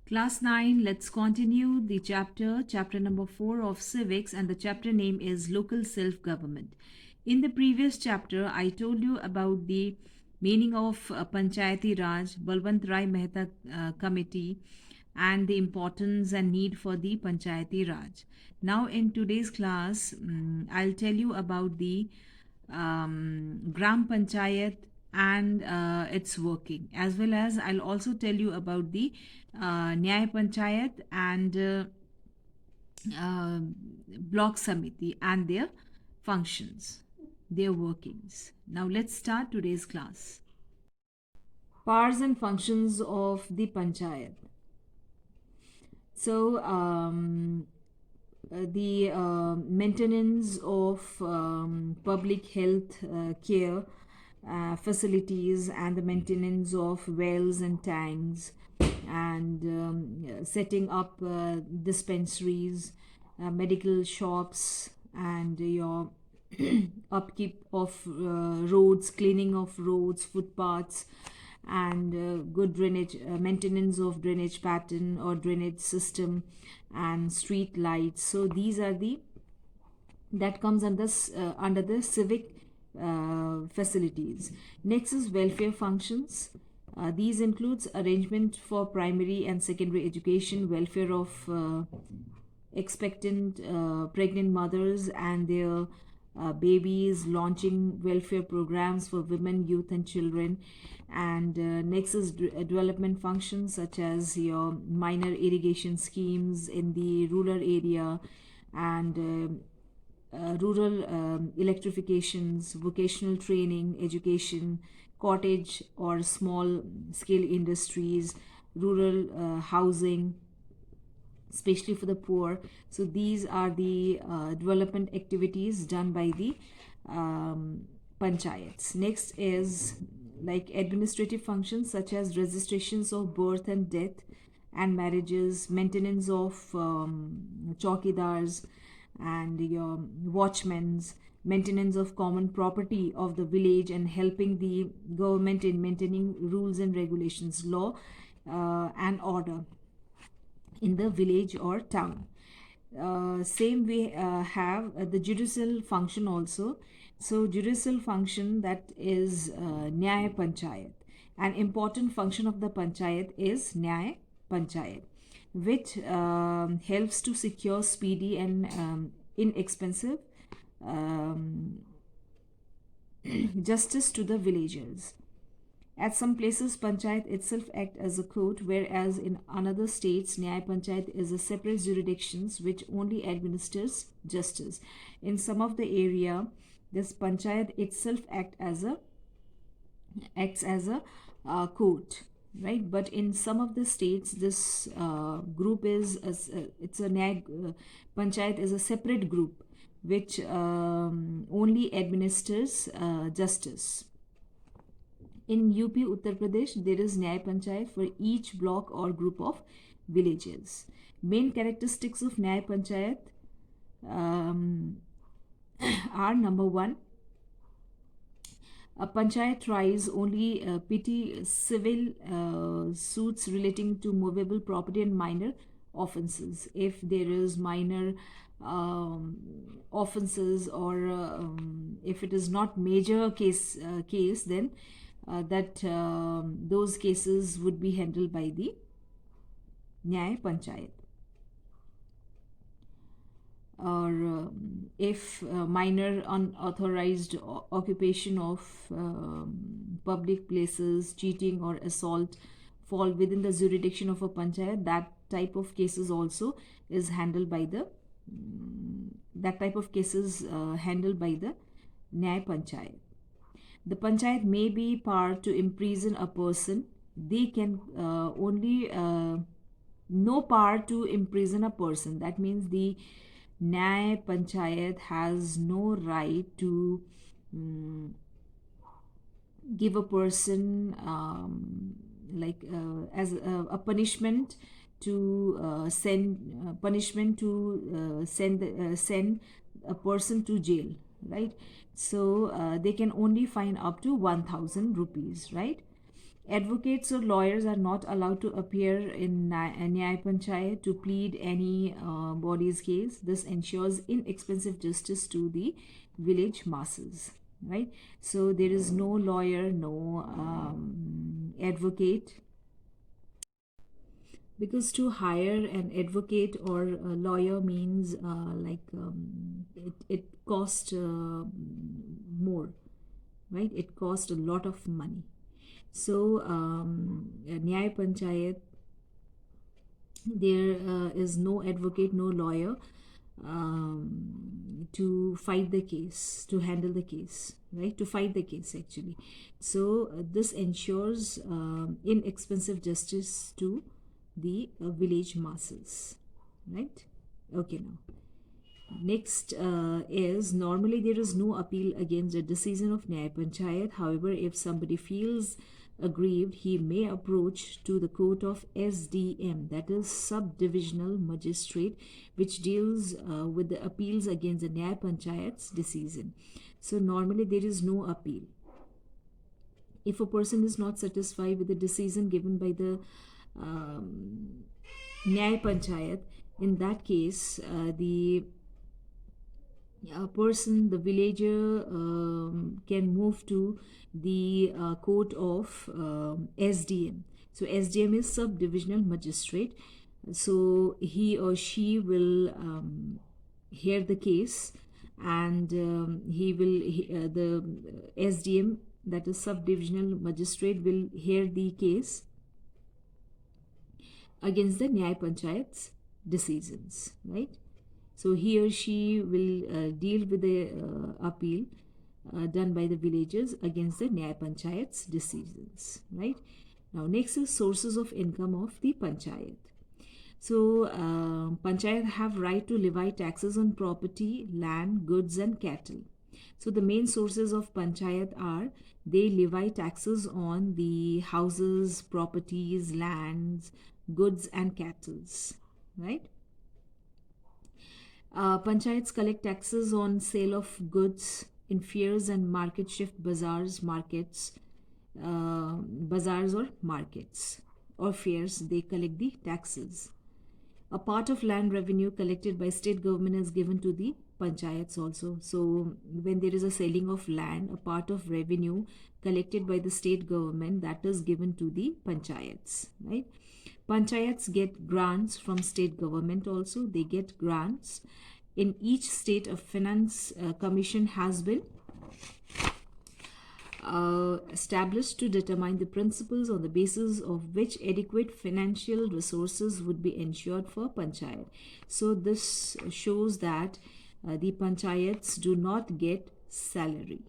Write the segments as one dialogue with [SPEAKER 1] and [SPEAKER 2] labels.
[SPEAKER 1] Class 9, let's continue the chapter number 4 of Civics, and the chapter name is Local Self-Government. In the previous chapter, I told you about the meaning of Panchayati Raj, Balwant Rai Mehta Committee, and the importance and need for the Panchayati Raj. Now, in today's class, I'll tell you about the Gram Panchayat and its working, as well as I'll also tell you about the Nyay Panchayat and Block Samiti and their functions, their workings. Now let's start today's class. Powers and functions of the Panchayat. So, the maintenance of public health care facilities and the maintenance of wells and tanks and setting up dispensaries, medical shops, and your upkeep of roads, cleaning of roads, footpaths, and good drainage, maintenance of drainage pattern or drainage system, and street lights. So these are the that comes under the civic facilities. Next is welfare functions. These includes arrangement for primary and secondary education, welfare of expectant pregnant mothers and their babies, launching welfare programs for women, youth, and children. And next is development functions such as your minor irrigation schemes in the rural area and rural electrifications, vocational training, education, cottage or small scale industries, rural housing, especially for the poor. So these are the development activities done by the panchayats. Next is like administrative functions such as registrations of birth and death and marriages, maintenance of chowkidars and your watchmen's, maintenance of common property of the village, and helping the government in maintaining rules and regulations, law and order in the village or town. Same we have the judicial function also. So judicial function, that is Nyay Panchayat. An important function of the Panchayat is Nyay Panchayat, which helps to secure speedy and inexpensive justice to the villagers. At some places, Panchayat itself act as a court, whereas in another states, Nyay Panchayat is a separate jurisdiction which only administers justice. In some of the area, this Panchayat itself acts as a court, right? But in some of the states, this group is it's a Nyay Panchayat is a separate group which only administers justice. In UP, Uttar Pradesh, there is Nyay Panchayat for each block or group of villages. Main characteristics of Nyay Panchayat are: number one, a panchayat tries only petty civil suits relating to movable property and minor offences. If there is minor offences or if it is not major case, then those cases would be handled by the Nyay Panchayat. Or if minor unauthorized occupation of public places, cheating or assault fall within the jurisdiction of a panchayat, that type of cases also is handled by the Nyay Panchayat. The panchayat may be power to imprison a person. They can only no power to imprison a person. That means the Nyay Panchayat has no right to give a person as a punishment to send a person to jail, right? So they can only fine up to 1,000 rupees, right? Advocates or lawyers are not allowed to appear in Nyaya Panchayat to plead any body's case. This ensures inexpensive justice to the village masses, right? So there is no lawyer, no advocate, because to hire an advocate or a lawyer means it costs more, right? It costs a lot of money. So Nyaya Panchayat, there is no advocate, no lawyer to fight the case, to handle the case, right? To fight the case actually. So this ensures inexpensive justice to the village masses, right? Okay, now next is, normally there is no appeal against a decision of Nyaya Panchayat. However, if somebody feels aggrieved, he may approach to the court of SDM, that is subdivisional magistrate, which deals with the appeals against the Nyaya Panchayat's decision. So normally there is no appeal. If a person is not satisfied with the decision given by the Nyaya Panchayat, in that case the person, the villager, can move to the court of SDM. So SDM is subdivisional magistrate. So he or she will hear the case, and the SDM, that is subdivisional magistrate, will hear the case against the Nyaya Panchayat's decisions, right? So he or she will deal with the appeal done by the villagers against the Nyaya Panchayat's decisions, right? Now next is sources of income of the Panchayat. So Panchayat have right to levy taxes on property, land, goods and cattle. So the main sources of Panchayat are, they levy taxes on the houses, properties, lands, goods and cattle, right? Panchayats collect taxes on sale of goods in fairs and market shift bazaars, bazaars or markets or fairs. They collect the taxes. A part of land revenue collected by state government is given to the panchayats also. So when there is a selling of land, a part of revenue collected by the state government, that is given to the panchayats, right? Panchayats get grants from state government also. They get grants. In each state, a finance commission has been established to determine the principles on the basis of which adequate financial resources would be ensured for panchayat. So this shows that the panchayats do not get salary,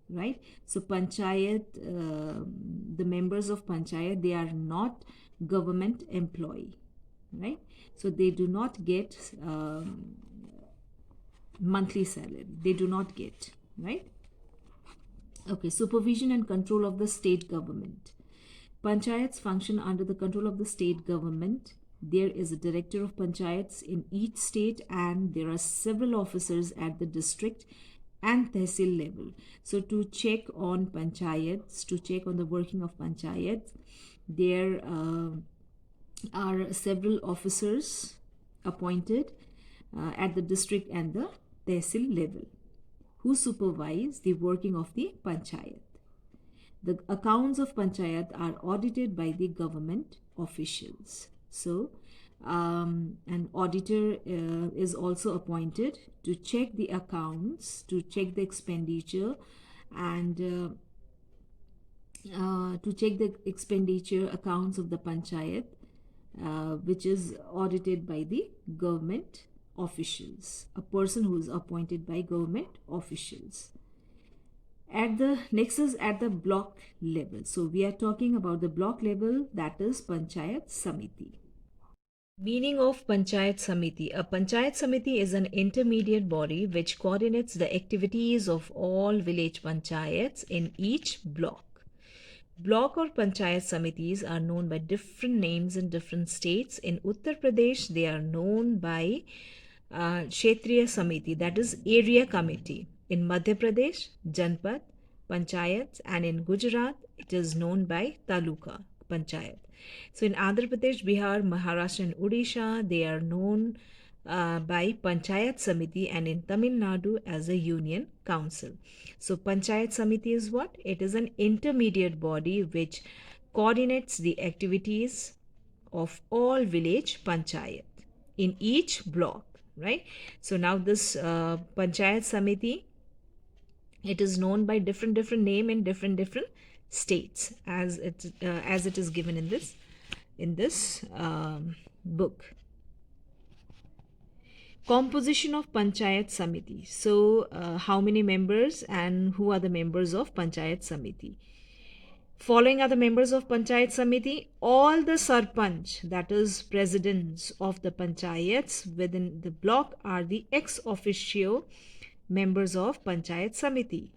[SPEAKER 1] right? So panchayat, the members of panchayat, they are not government employee, right? So they do not get monthly salary. They do not get, right? Okay, supervision and control of the state government. Panchayats function under the control of the state government. There is a director of panchayats in each state, and there are several officers at the district and tehsil level. So to check on panchayats, to check on the working of panchayats, there are several officers appointed at the district and the tehsil level, who supervise the working of the panchayat. The accounts of panchayat are audited by the government officials. So an auditor is also appointed to check the accounts, to check the expenditure, and to check the expenditure accounts of the panchayat, which is audited by the government officials, a person who is appointed by government officials. At the next is at the block level. So we are talking about the block level, that is Panchayat Samithi. Meaning of Panchayat Samithi. A Panchayat Samithi is an intermediate body which coordinates the activities of all village panchayats in each block. Block or Panchayat Samitis are known by different names in different states. In Uttar Pradesh, they are known by Kshetriya Samiti, that is area committee. In Madhya Pradesh, Janpad, Panchayats, and in Gujarat it is known by Taluka Panchayat. So in Andhra Pradesh, Bihar, Maharashtra, and Odisha, they are known by Panchayat Samithi, and in Tamil Nadu as a union council. So Panchayat Samithi is what? It is an intermediate body which coordinates the activities of all village panchayat in each block, right? So now this Panchayat Samithi, it is known by different name in different states, as it is given in this book. Composition of Panchayat Samiti. So, how many members and who are the members of Panchayat Samiti? Following are the members of Panchayat Samiti. All the sarpanch, that is presidents of the panchayats within the block, are the ex officio members of Panchayat Samiti.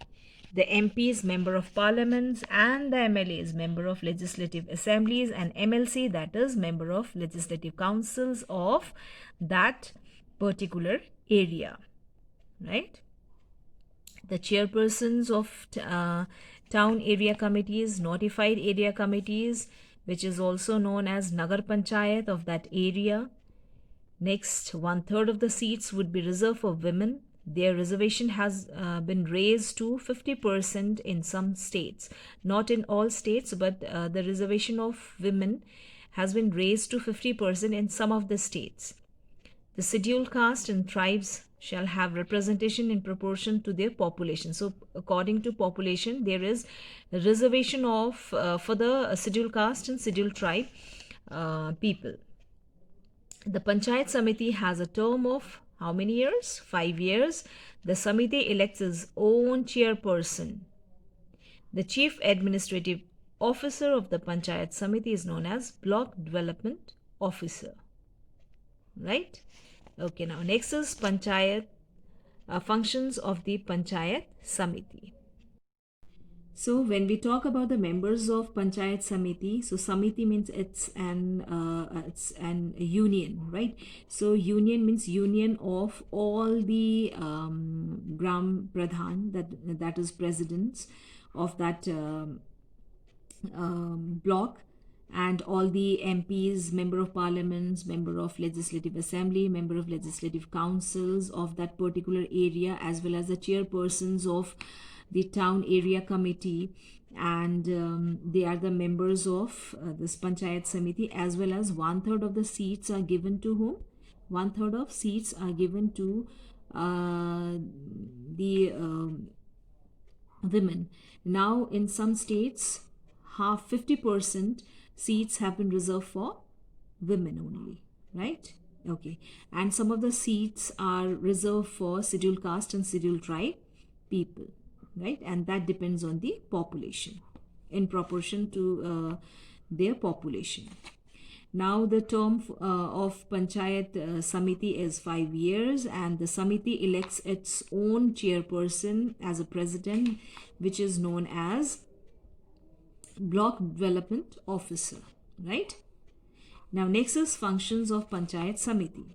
[SPEAKER 1] The MPs, member of parliaments, and the MLAs, member of legislative assemblies, and MLC, that is member of legislative councils of that particular area, right? The chairpersons of town area committees, notified area committees, which is also known as Nagar Panchayat of that area. Next, 1/3 of the seats would be reserved for women. Their reservation has been raised to 50% in some states. Not in all states, but the reservation of women has been raised to 50% in some of the states. The scheduled caste and tribes shall have representation in proportion to their population. So, according to population, there is a reservation of for the scheduled caste and scheduled tribe people. The Panchayat Samiti has a term of how many years? 5 years. The Samiti elects its own chairperson. The chief administrative officer of the Panchayat Samiti is known as Block Development Officer. Right? Okay, now next is Panchayat functions of the Panchayat Samiti. So when we talk about the members of Panchayat Samiti, so Samiti means it's an union, right? So union means union of all the Gram Pradhan, that is presidents of that block, and all the MPs, member of parliaments, member of legislative assembly, member of legislative councils of that particular area, as well as the chairpersons of the town area committee, and they are the members of this Panchayat Samiti, as well as 1/3 of the seats are given to whom? 1/3 of seats are given to the women. Now in some states, 50% seats have been reserved for women only, right? Okay, and some of the seats are reserved for scheduled caste and scheduled tribe people, right? And that depends on the population in proportion to their population. Now the term of Panchayat Samiti is 5 years, and the Samiti elects its own chairperson as a president, which is known as Block Development Officer, right? Now next is functions of Panchayat Samiti.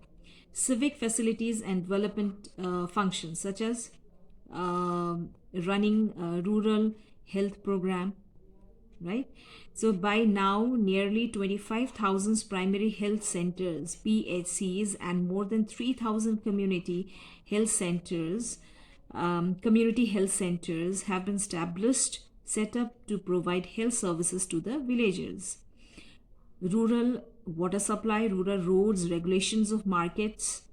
[SPEAKER 1] Civic facilities and development functions, such as running a rural health program, right? So by now, nearly 25,000 primary health centers, PHCs, and more than 3,000 community health centers have been established, set up to provide health services to the villagers. Rural water supply, rural roads, regulations of markets,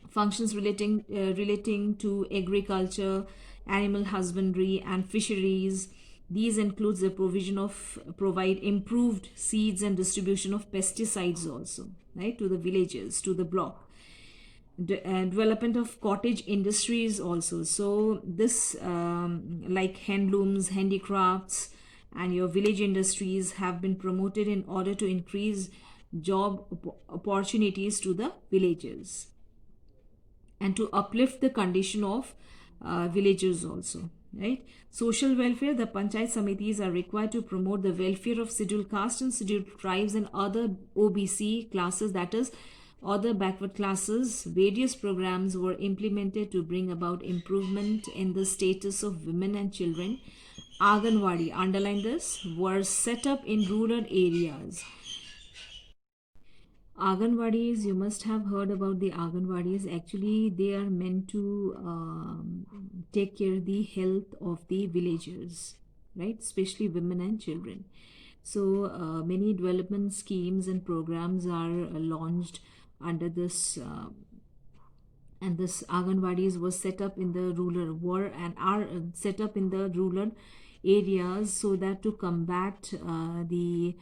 [SPEAKER 1] functions relating to agriculture, animal husbandry, and fisheries. These includes the provide improved seeds and distribution of pesticides also, right, to the villages, to the block. Development of cottage industries also. So this like handlooms, handicrafts, and your village industries have been promoted in order to increase job opportunities to the villagers and to uplift the condition of villagers also, right? Social welfare, the Panchayat Samitis are required to promote the welfare of scheduled caste and scheduled tribes and other OBC classes, that is other backward classes. Various programs were implemented to bring about improvement in the status of women and children. Anganwadi, underline this, were set up in rural areas. Anganwadis, you must have heard about the Anganwadis. Actually, they are meant to take care of the health of the villagers, right? Especially women and children. So many development schemes and programs are launched under this, and this Anganwadis was set up in the rural were and are set up in the rural areas so that to combat the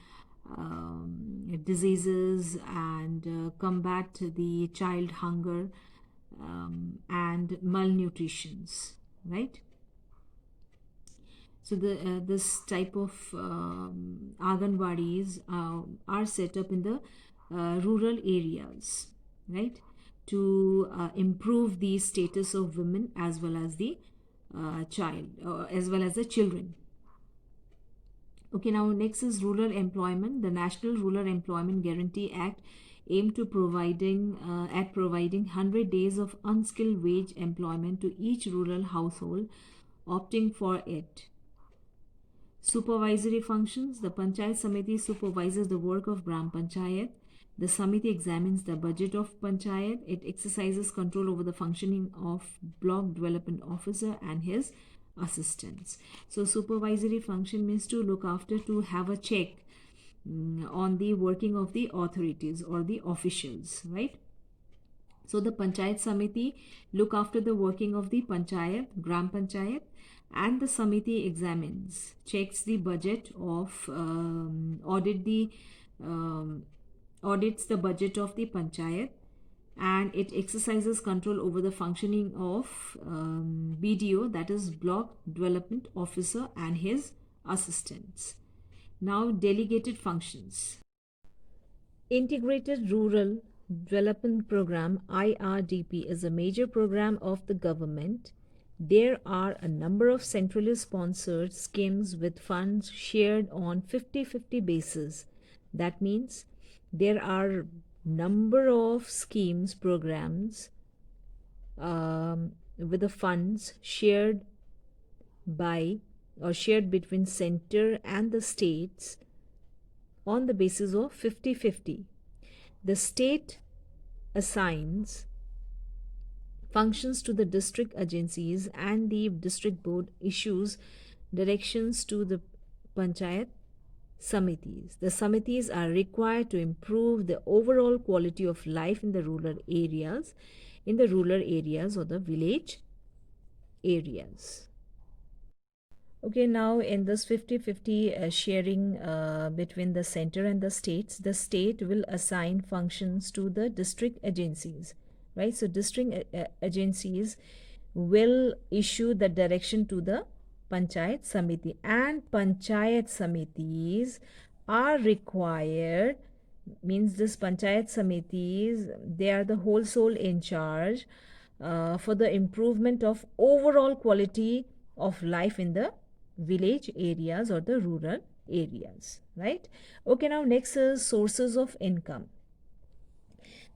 [SPEAKER 1] diseases and combat the child hunger and malnutritions, right? So this type of Anganwadis are set up in the rural areas, right, to improve the status of women as well as the child, as well as the children. Okay, now next is rural employment. The National Rural Employment Guarantee Act aimed to providing 100 days of unskilled wage employment to each rural household opting for it. Supervisory functions. The Panchayat Samithi supervises the work of Gram Panchayat. The Samiti examines the budget of Panchayat. It exercises control over the functioning of Block Development Officer and his assistants. So supervisory function means to look after, to have a check on the working of the authorities or the officials, right? So the Panchayat Samiti look after the working of the Panchayat, Gram Panchayat, and the Samiti examines, checks the budget of, audits the budget of the Panchayat, and it exercises control over the functioning of BDO, that is Block Development Officer, and his assistants. Now, delegated functions. Integrated Rural Development Program IRDP is a major program of the government. There are a number of centrally sponsored schemes with funds shared on 50-50 basis. That means there are number of schemes, programs with the funds shared by or shared between center and the states on the basis of 50-50. The state assigns functions to the district agencies and the district board issues directions to the Panchayat Samitis. The Samitis are required to improve the overall quality of life in the rural areas, or the village areas. Okay, now in this 50-50 sharing between the center and the state will assign functions to the district agencies, right? So district agencies will issue the direction to the Panchayat Samiti, and Panchayat Samitis are required, means this Panchayat Samitis, they are the whole soul in charge for the improvement of overall quality of life in the village areas or the rural areas, right? Okay, now next is sources of income.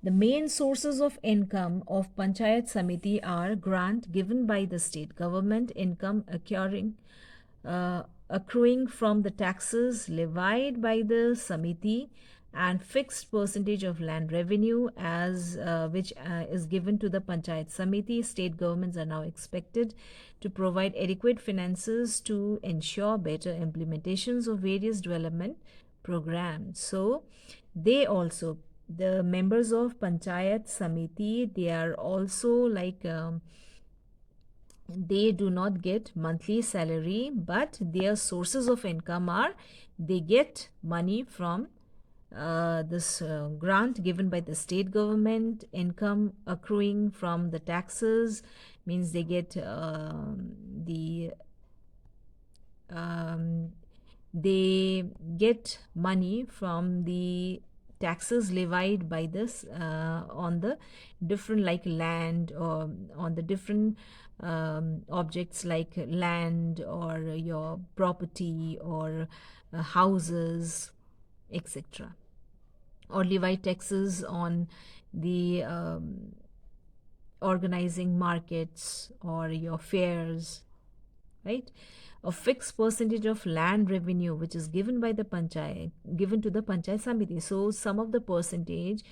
[SPEAKER 1] The main sources of income of Panchayat Samiti are grant given by the state government, income accruing from the taxes levied by the Samiti, and fixed percentage of land revenue as which is given to the Panchayat Samiti. State governments are now expected to provide adequate finances to ensure better implementations of various development programs. So they also, the members of Panchayat Samiti, they are also like they do not get monthly salary, but their sources of income are they get money from this grant given by the state government, income accruing from the taxes, means they get they get money from the taxes levied by this on the different like land, or on the different objects like land or your property or houses, etc. or levy taxes on the organizing markets or your fairs, right? A fixed percentage of land revenue which is given by the panchayat, given to the Panchayat Samithi. So some of the percentage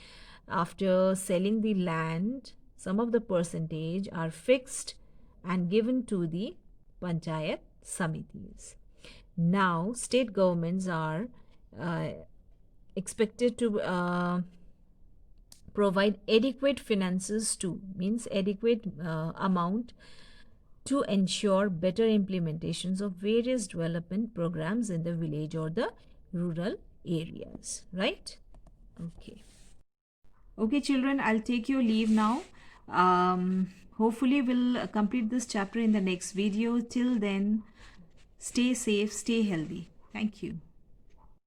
[SPEAKER 1] after selling the land, some of the percentage are fixed and given to the Panchayat Samithis. Now state governments are uh, expected to provide adequate finances to, means adequate amount to ensure better implementations of various development programs in the village or the rural areas, right? Okay. Okay, children, I'll take your leave now. Hopefully, we'll complete this chapter in the next video. Till then, stay safe, stay healthy. Thank you.